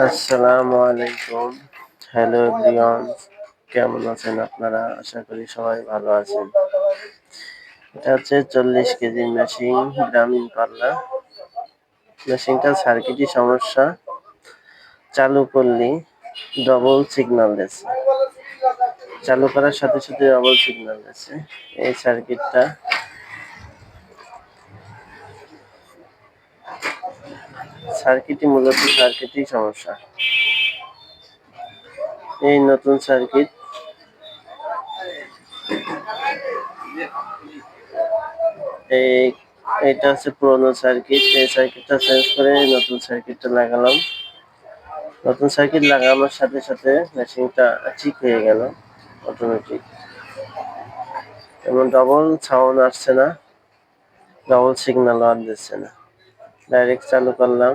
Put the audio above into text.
আসসালামু আলাইকুম। Hello everyone. কেমন আছেন আপনারা? আশা করি সবাই ভালো আছেন। এটা হচ্ছে 40 কেজির মেশিন, গ্রামীণ পাল্লা। মেশিনটার সার্কিটই সমস্যা। চালু করলেই ডবল সিগন্যাল দিচ্ছে। চালু করার সাথে সাথে ডবল সিগন্যাল দিচ্ছে। এই সার্কিটই সমস্যা। এই নতুন সার্কিট এই এটা হচ্ছে পুরোনো সার্কিট। এই সার্কিটটা চেঞ্জ করে নতুন সার্কিটটা লাগালাম। নতুন সার্কিট লাগানোর সাথে সাথে মেশিনটা ঠিক হয়ে গেল অটোমেটিক। এবং ডবল সাউন্ড আসছে না, ডবল সিগন্যাল আর দিচ্ছে না। ডাইরেক্ট চালু করলাম,